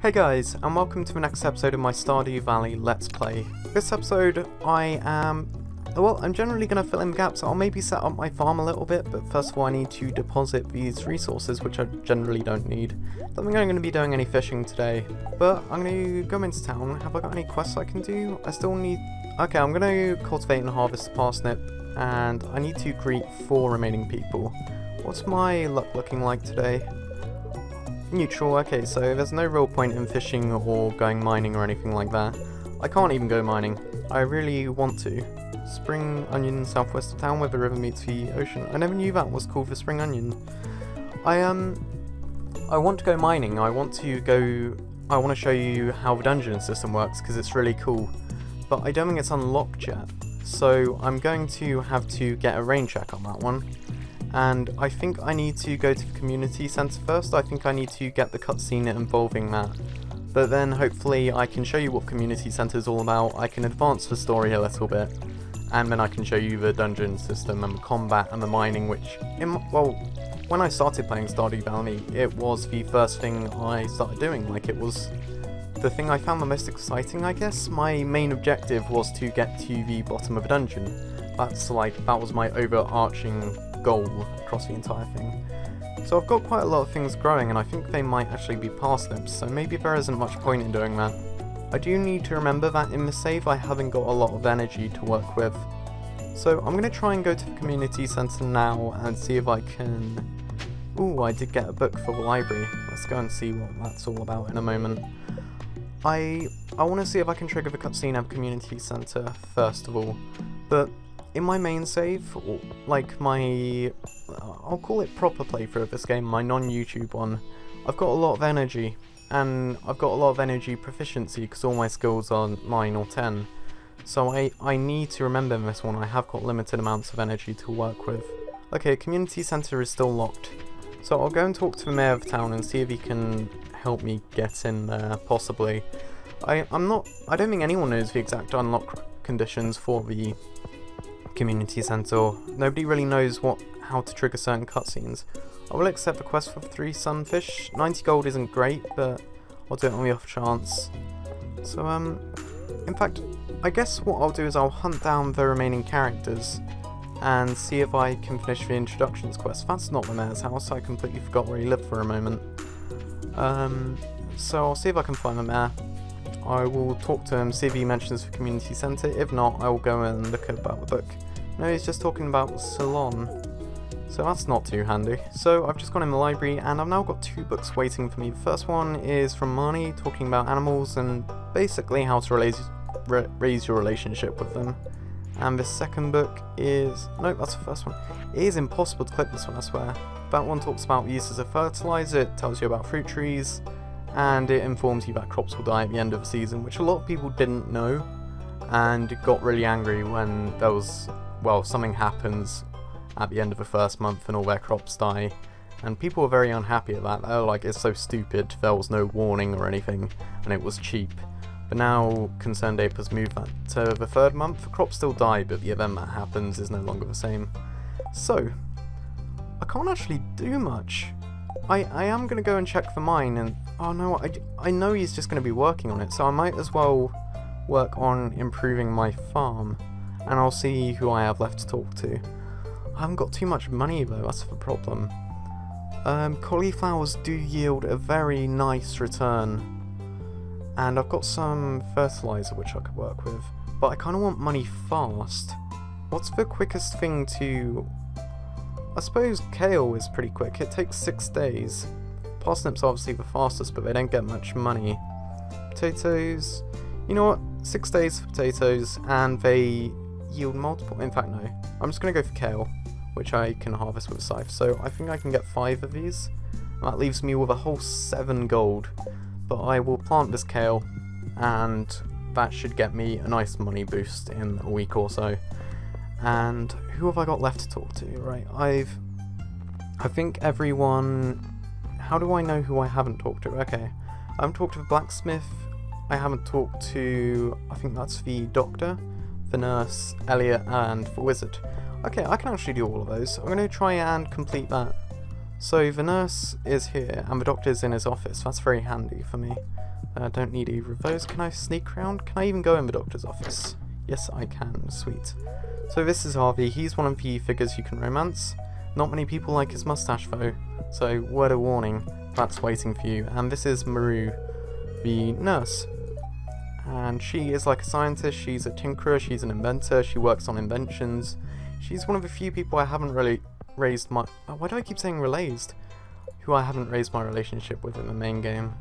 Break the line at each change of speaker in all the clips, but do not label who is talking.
Hey guys, and welcome to the next episode of my Stardew Valley Let's Play. This episode, I'm generally going to fill in the gaps. I'll maybe set up my farm a little bit, but first of all I need to deposit these resources, which I generally don't need. Don't think I'm going to be doing any fishing today, but I'm going to go into town. Have I got any quests I can do? I still need... Okay, I'm going to cultivate and harvest the parsnip, and I need to greet 4 remaining people. What's my luck looking like today? Neutral. Okay, so there's no real point in fishing or going mining or anything like that. I can't even go mining. I really want to. Spring onion southwest of town where the river meets the ocean. I never knew that was called the spring onion. I want to go mining. I want to show you how the dungeon system works because it's really cool. But I don't think it's unlocked yet. So I'm going to have to get a rain check on that one. And I think I need to go to the community centre first. I think I need to get the cutscene involving that. But then hopefully I can show you what community centre is all about, I can advance the story a little bit, and then I can show you the dungeon system and the combat and the mining, which, when I started playing Stardew Valley, it was the first thing I started doing. Like, it was the thing I found the most exciting, I guess. My main objective was to get to the bottom of the dungeon. That was my overarching goal across the entire thing. So I've got quite a lot of things growing, and I think they might actually be parsnips, so maybe there isn't much point in doing that. I do need to remember that in the save I haven't got a lot of energy to work with. So I'm going to try and go to the community centre now and see if I can... Ooh, I did get a book for the library. Let's go and see what that's all about in a moment. I want to see if I can trigger the cutscene at the community centre first of all, but in my main save, like my, I'll call it proper playthrough of this game, my non-YouTube one, I've got a lot of energy, and I've got a lot of energy proficiency because all my skills are 9 or 10. So I need to remember in this one I have got limited amounts of energy to work with. Okay, community centre is still locked, so I'll go and talk to the mayor of town and see if he can help me get in there, possibly. I don't think anyone knows the exact unlock conditions for the community centre. Nobody really knows how to trigger certain cutscenes. I will accept the quest for 3 sunfish. 90 gold isn't great, but I'll do it on the off chance. So, in fact, I guess what I'll do is I'll hunt down the remaining characters and see if I can finish the introductions quest. That's not the mayor's house, I completely forgot where he lived for a moment. So I'll see if I can find the mayor. I will talk to him, see if he mentions the community centre. If not, I will go and look about the book. No, he's just talking about the salon. So that's not too handy. So I've just gone in the library and I've now got 2 books waiting for me. The first one is from Marnie, talking about animals and basically how to raise your relationship with them. And the second book is... no, that's the first one. It is impossible to click this one, I swear. That one talks about the uses of fertiliser, it tells you about fruit trees, and it informs you that crops will die at the end of the season, which a lot of people didn't know, and got really angry when there was, something happens at the end of the first month and all their crops die, and people were very unhappy at that. They were like, it's so stupid, there was no warning or anything, and it was cheap. But now Concerned Ape has moved that to the 3rd month. The crops still die, but the event that happens is no longer the same. So, I can't actually do much. I am going to go and check the mine, and oh no, I know he's just going to be working on it, so I might as well work on improving my farm, and I'll see who I have left to talk to. I haven't got too much money though, that's the problem. Cauliflowers do yield a very nice return, and I've got some fertiliser which I could work with, but I kind of want money fast. What's the quickest thing to... I suppose kale is pretty quick, it takes 6 days. Parsnips are obviously the fastest, but they don't get much money. Potatoes, you know what, 6 days for potatoes, and they yield multiple, in fact no, I'm just going to go for kale, which I can harvest with a scythe, so I think I can get 5 of these. That leaves me with a whole 7 gold, but I will plant this kale, and that should get me a nice money boost in a week or so. And who have I got left to talk to? Right, I think everyone... How do I know who I haven't talked to? Okay, I haven't talked to the blacksmith, I haven't talked to... I think that's the doctor, the nurse, Elliot, and the wizard. Okay, I can actually do all of those. I'm going to try and complete that So the nurse is here and the doctor's in his office. That's very handy for me. I don't need either of those. Can I sneak around? Can I even go in the doctor's office? Yes, I can. Sweet. So this is Harvey. He's one of the figures you can romance. Not many people like his mustache though. So word of warning, that's waiting for you. And this is Maru, the nurse. And she is like a scientist. She's a tinkerer. She's an inventor. She works on inventions. She's one of the few people I haven't really raised my... why do I keep saying relaised? Who I haven't raised my relationship with in the main game.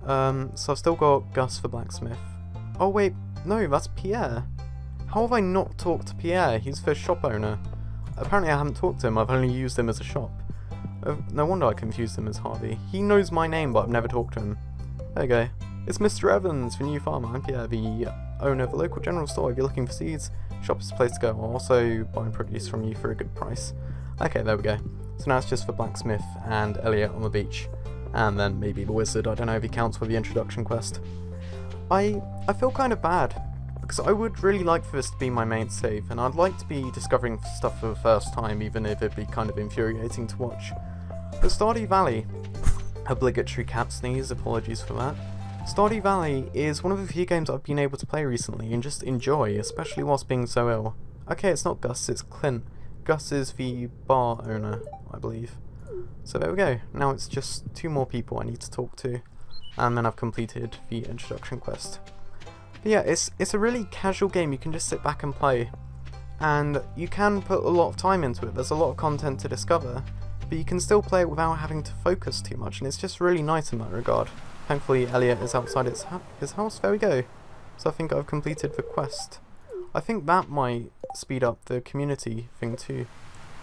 So I've still got Gus the blacksmith. Oh wait, no, that's Pierre. How have I not talked to Pierre? He's the shop owner. Apparently I haven't talked to him, I've only used him as a shop. No wonder I confused him as Harvey. He knows my name, but I've never talked to him. There you go. It's Mr. Evans, the new farmer. I'm Pierre, the owner of the local general store. If you're looking for seeds, shop is the place to go. I'll also buy produce from you for a good price. Okay, there we go. So now it's just for blacksmith and Elliot on the beach. And then maybe the wizard. I don't know if he counts for the introduction quest. I feel kind of bad, because I would really like for this to be my main save, and I'd like to be discovering stuff for the first time, even if it'd be kind of infuriating to watch. But Stardew Valley, obligatory cat sneeze, apologies for that. Stardew Valley is one of the few games I've been able to play recently and just enjoy, especially whilst being so ill. Okay, it's not Gus, it's Clint. Gus is the bar owner, I believe. So there we go. Now it's just 2 more people I need to talk to, and then I've completed the introduction quest. But yeah, it's a really casual game. You can just sit back and play, and you can put a lot of time into it. There's a lot of content to discover, but you can still play it without having to focus too much, and it's just really nice in that regard. Thankfully Elliot is outside his house. There we go. So I think I've completed the quest. I think that might speed up the community thing too.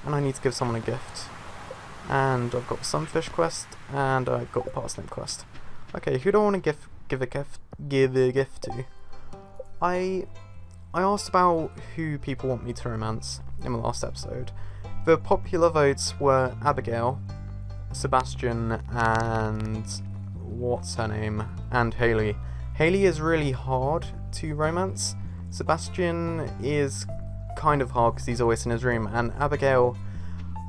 And I need to give someone a gift. And I've got the sunfish quest, and I've got the parsnip quest. Okay, who do I want to give a gift to? I asked about who people want me to romance in the last episode. The popular votes were Abigail, Sebastian, and what's her name? And Haley. Haley is really hard to romance. Sebastian is kind of hard because he's always in his room, and Abigail,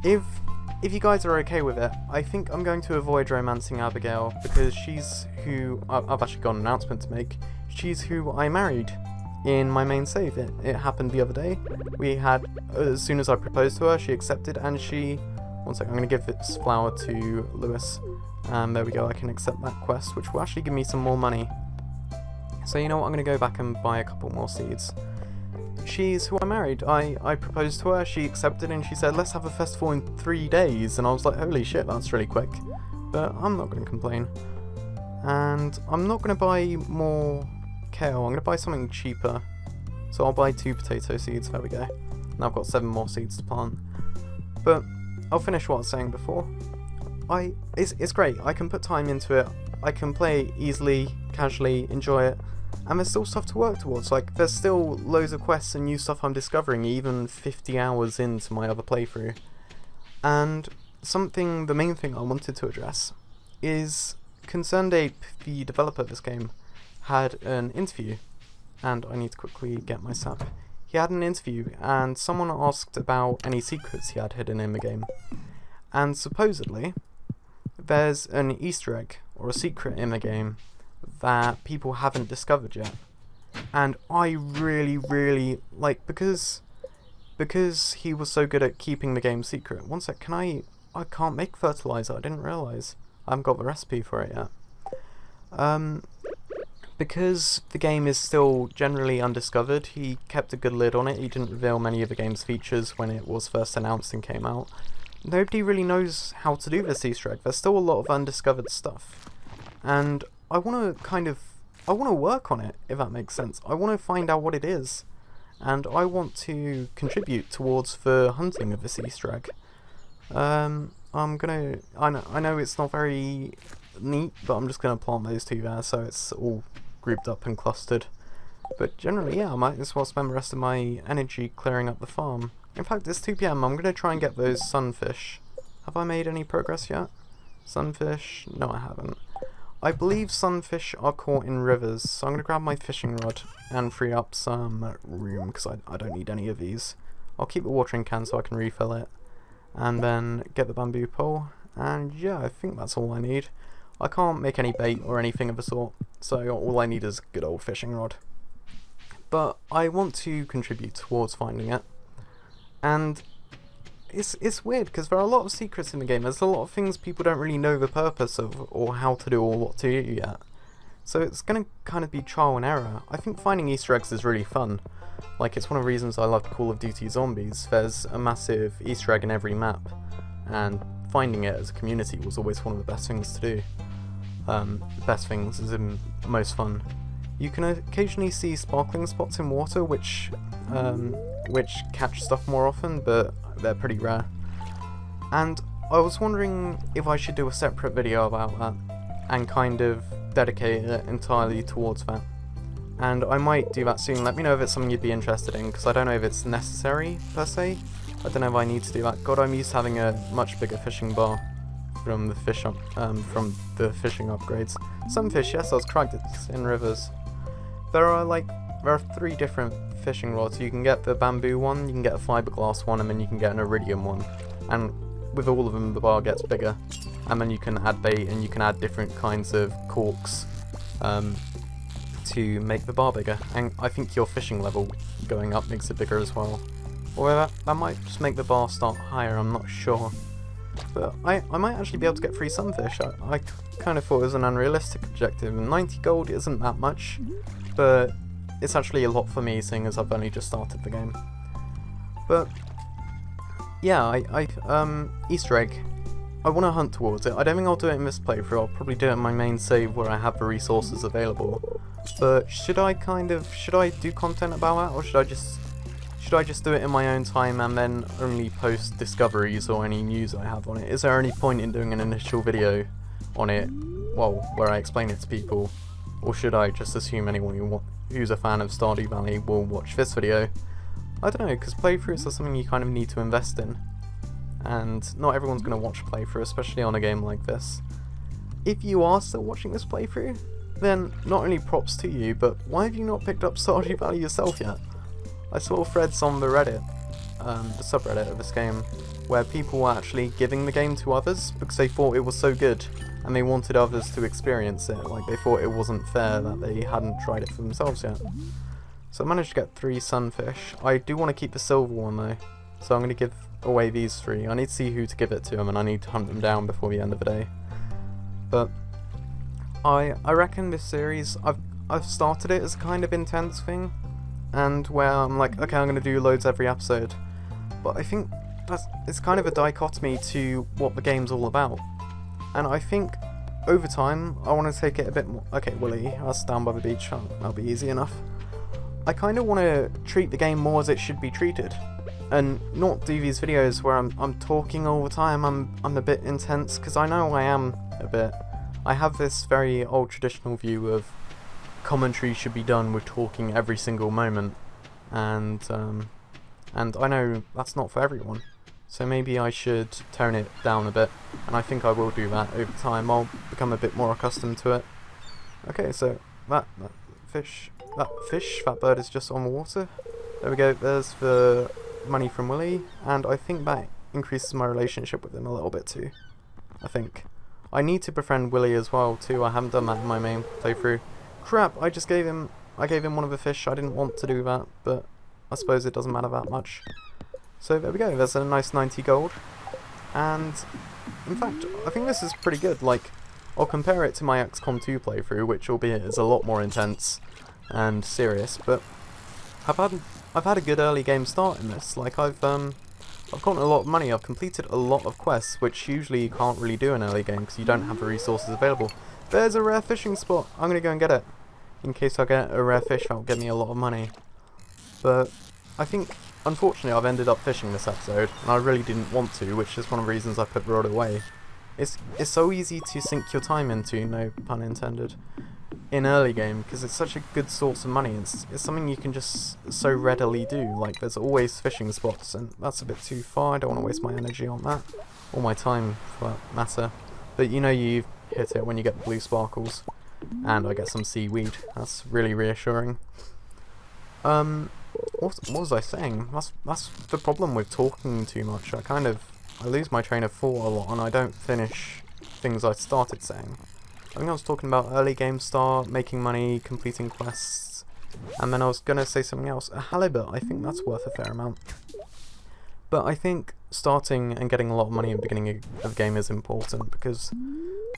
if you guys are okay with it, I think I'm going to avoid romancing Abigail, because she's who I've actually got an announcement to make. She's who I married in my main save. It happened the other day. We had, as soon as I proposed to her, she accepted, and she... One second, I'm going to give this flower to Lewis. And there we go, I can accept that quest, which will actually give me some more money. So you know what, I'm going to go back and buy a couple more seeds. She's who I married. I proposed to her, she accepted, and she said, let's have a festival in 3 days. And I was like, holy shit, that's really quick. But I'm not going to complain. And I'm not going to buy more kale, I'm going to buy something cheaper. So I'll buy 2 potato seeds, there we go. Now I've got 7 more seeds to plant. But I'll finish what I was saying before. It's great, I can put time into it, I can play easily, casually, enjoy it, and there's still stuff to work towards. Like, there's still loads of quests and new stuff I'm discovering, even 50 hours into my other playthrough. And the main thing I wanted to address is Concerned Ape, the developer of this game, had an interview, and I need to quickly get my sap. He had an interview, and someone asked about any secrets he had hidden in the game. And supposedly, there's an Easter egg, or a secret in the game, that people haven't discovered yet. And I really, like, because he was so good at keeping the game secret. One sec, I can't make fertilizer, I didn't realise. I haven't got the recipe for it yet. Because the game is still generally undiscovered, he kept a good lid on it. He didn't reveal many of the game's features when it was first announced and came out. Nobody really knows how to do this Easter egg. There's still a lot of undiscovered stuff. And I want to work on it, if that makes sense. I want to find out what it is. And I want to contribute towards the hunting of this Easter egg. I know it's not very neat, but I'm just gonna plant those 2 there so it's all grouped up and clustered. But generally, yeah, I might as well spend the rest of my energy clearing up the farm. In fact, it's 2 PM, I'm gonna try and get those sunfish. Have I made any progress yet? Sunfish? No, I haven't. I believe sunfish are caught in rivers, so I'm gonna grab my fishing rod and free up some room, because I don't need any of these. I'll keep the watering can so I can refill it. And then get the bamboo pole, And yeah, I think that's all I need. I can't make any bait or anything of the sort, so all I need is a good old fishing rod. But I want to contribute towards finding it. And it's weird, because there are a lot of secrets in the game. There's a lot of things people don't really know the purpose of, or how to do, or what to do yet. So it's going to kind of be trial and error. I think finding Easter eggs is really fun. Like, it's one of the reasons I love Call of Duty Zombies. There's a massive Easter egg in every map, and finding it as a community was always one of the best things to do. Best things as in most fun. You can occasionally see sparkling spots in water, which catch stuff more often, but they're pretty rare. And I was wondering if I should do a separate video about that, and kind of dedicate it entirely towards that. And I might do that soon. Let me know if it's something you'd be interested in, because I don't know if it's necessary, per se. I don't know if I need to do that. God, I'm used to having a much bigger fishing bar from the fishing upgrades. Some fish, yes, I was correct, it's in rivers. There are 3 different fishing rods. You can get the bamboo one, you can get a fiberglass one, and then you can get an iridium one. And with all of them, the bar gets bigger. And then you can add bait, and you can add different kinds of corks to make the bar bigger. And I think your fishing level going up makes it bigger as well. Or that might just make the bar start higher, I'm not sure. But I might actually be able to get free sunfish. I kind of thought it was an unrealistic objective. 90 gold isn't that much, but it's actually a lot for me, seeing as I've only just started the game. But yeah, Easter egg. I want to hunt towards it. I don't think I'll do it in this playthrough. I'll probably do it in my main save where I have the resources available. But should I do content about that, or should I just do it in my own time and then only post discoveries or any news I have on it? Is there any point in doing an initial video on it, well, where I explain it to people? Or should I just assume anyone who's a fan of Stardew Valley will watch this video? I don't know, because playthroughs are something you kind of need to invest in. And not everyone's going to watch a playthrough, especially on a game like this. If you are still watching this playthrough, then not only props to you, but why have you not picked up Stardew Valley yourself yet? I saw threads on the Reddit, the subreddit of this game, where people were actually giving the game to others because they thought it was so good and they wanted others to experience it. Like, they thought it wasn't fair that they hadn't tried it for themselves yet. So I managed to get 3 sunfish. I do want to keep the silver one though, so I'm going to give away these 3. I need to see who to give it to them, and I need to hunt them down before the end of the day. But I reckon this series, I've started it as a kind of intense thing, and where I'm like, okay, I'm going to do loads every episode. But I think it's kind of a dichotomy to what the game's all about. And I think over time, I want to take it a bit more. Okay, Willie, us down by the beach, that'll be easy enough. I kind of want to treat the game more as it should be treated, and not do these videos where I'm talking all the time. I'm a bit intense, because I know I am a bit. I have this very old traditional view of commentary should be done with talking every single moment, and I know that's not for everyone. So maybe I should tone it down a bit, and I think I will do that over time. I'll become a bit more accustomed to it. Okay, so that bird is just on the water. There we go, there's the money from Willie, and I think that increases my relationship with him a little bit too. I think. I need to befriend Willie as well too. I haven't done that in my main playthrough. Crap, I gave him one of the fish. I didn't want to do that, but I suppose it doesn't matter that much. So there we go, there's a nice 90 gold. And in fact, I think this is pretty good. Like, I'll compare it to my XCOM 2 playthrough, which albeit is a lot more intense and serious, but I've had a good early game start in this. Like, I've gotten a lot of money, I've completed a lot of quests, which usually you can't really do in early game because you don't have the resources available. There's a rare fishing spot, I'm gonna go and get it. In case I get a rare fish, that'll get me a lot of money. But I think, unfortunately, I've ended up fishing this episode, and I really didn't want to, which is one of the reasons I put the rod away. It's so easy to sink your time into, no pun intended, in early game, because it's such a good source of money. It's something you can just so readily do. Like, there's always fishing spots, and that's a bit too far. I don't want to waste my energy on that, or my time for that matter. But you know you hit it when you get the blue sparkles, and I get some seaweed. That's really reassuring. What was I saying? That's the problem with talking too much. I kind of I lose my train of thought a lot and I don't finish things I started saying. I think I was talking about early game start, making money, completing quests, and then I was going to say something else. A halibut, I think that's worth a fair amount. But I think starting and getting a lot of money at the beginning of the game is important, because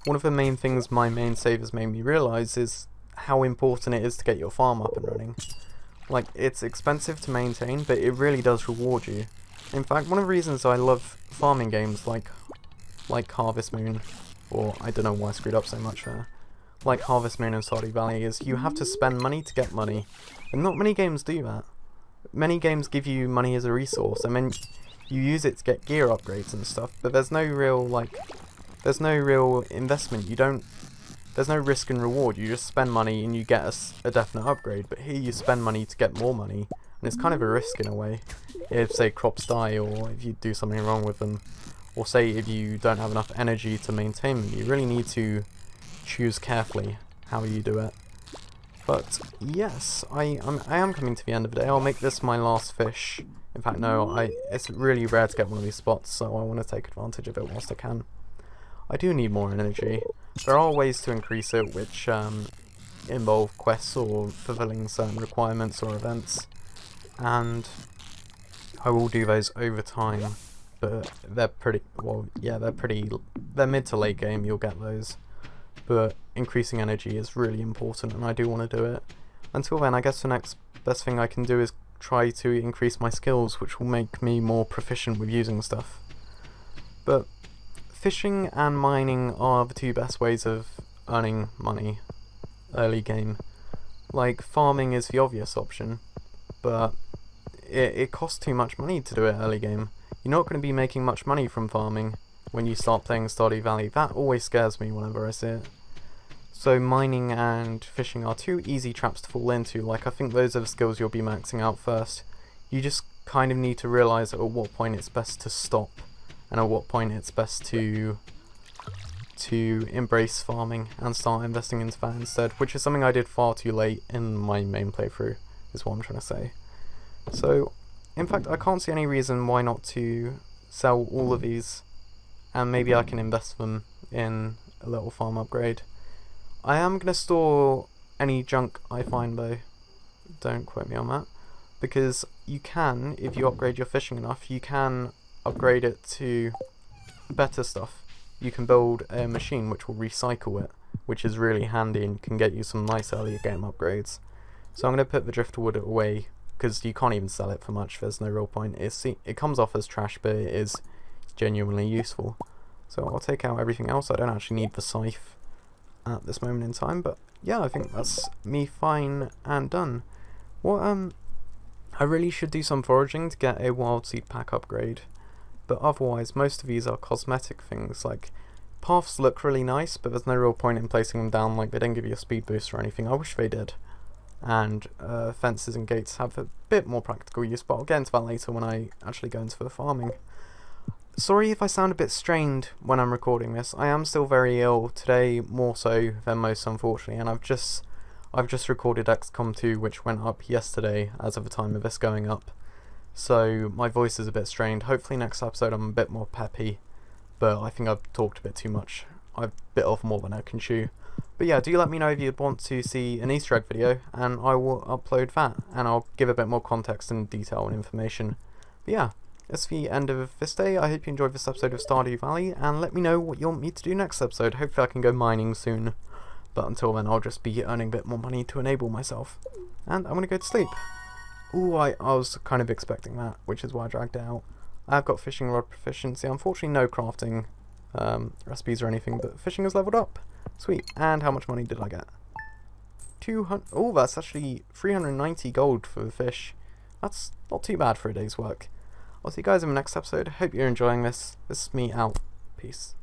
one of the main things my main save has made me realise is how important it is to get your farm up and running. Like, it's expensive to maintain, but it really does reward you. In fact, one of the reasons I love farming games like Harvest Moon, or I don't know why I screwed up so much there, like Harvest Moon and Stardew Valley, is you have to spend money to get money. And not many games do that. Many games give you money as a resource, and then you use it to get gear upgrades and stuff, but there's no real, there's no real investment. There's no risk and reward. You just spend money and you get a definite upgrade, but here you spend money to get more money, and it's kind of a risk in a way. If, say, crops die, or if you do something wrong with them, or say if you don't have enough energy to maintain them, you really need to choose carefully how you do it. But yes, I am coming to the end of the day. I'll make this my last fish. In fact, no, it's really rare to get one of these spots, so I want to take advantage of it whilst I can. I do need more energy. There are ways to increase it, which involve quests or fulfilling certain requirements or events, and I will do those over time, but they're pretty, well, yeah, they're mid to late game, you'll get those, but increasing energy is really important, and I do want to do it. Until then, I guess the next best thing I can do is try to increase my skills, which will make me more proficient with using stuff. But fishing and mining are the two best ways of earning money early game. Like, farming is the obvious option, but it costs too much money to do it early game. You're not going to be making much money from farming when you start playing Stardew Valley. That always scares me whenever I see it. So mining and fishing are two easy traps to fall into. Like, I think those are the skills you'll be maxing out first. You just kind of need to realise at what point it's best to stop, and at what point it's best to embrace farming and start investing into that instead, which is something I did far too late in my main playthrough, is what I'm trying to say. So, in fact, I can't see any reason why not to sell all of these, and maybe I can invest them in a little farm upgrade. I am going to store any junk I find though, don't quote me on that, because you can, if you upgrade your fishing enough, you can upgrade it to better stuff. You can build a machine which will recycle it, which is really handy and can get you some nice early game upgrades. So I'm going to put the driftwood away, because you can't even sell it for much, there's no real point. It comes off as trash, but it is genuinely useful. So I'll take out everything else. I don't actually need the scythe at this moment in time, but yeah, I think that's me fine and done. Well, I really should do some foraging to get a wild seed pack upgrade, but otherwise most of these are cosmetic things. Like, paths look really nice, but there's no real point in placing them down. Like, they don't give you a speed boost or anything. I wish they did. And fences and gates have a bit more practical use, but I'll get into that later when I actually go into the farming. Sorry if I sound a bit strained when I'm recording this. I am still very ill today, more so than most, unfortunately, and I've just recorded XCOM 2, which went up yesterday as of the time of this going up, so my voice is a bit strained. Hopefully next episode I'm a bit more peppy, but I think I've talked a bit too much. I've bit off more than I can chew. But yeah, do let me know if you want to see an Easter egg video, and I will upload that, and I'll give a bit more context and detail and information. But yeah, that's the end of this day. I hope you enjoyed this episode of Stardew Valley, and let me know what you want me to do next episode. Hopefully I can go mining soon, but until then I'll just be earning a bit more money to enable myself. And I'm gonna go to sleep. Ooh, I was kind of expecting that, which is why I dragged it out. I've got fishing rod proficiency, unfortunately no crafting recipes or anything, but fishing is leveled up. Sweet. And how much money did I get? 200. Oh, that's actually 390 gold for the fish. That's not too bad for a day's work. I'll see you guys in the next episode. Hope you're enjoying this. This is me out. Peace.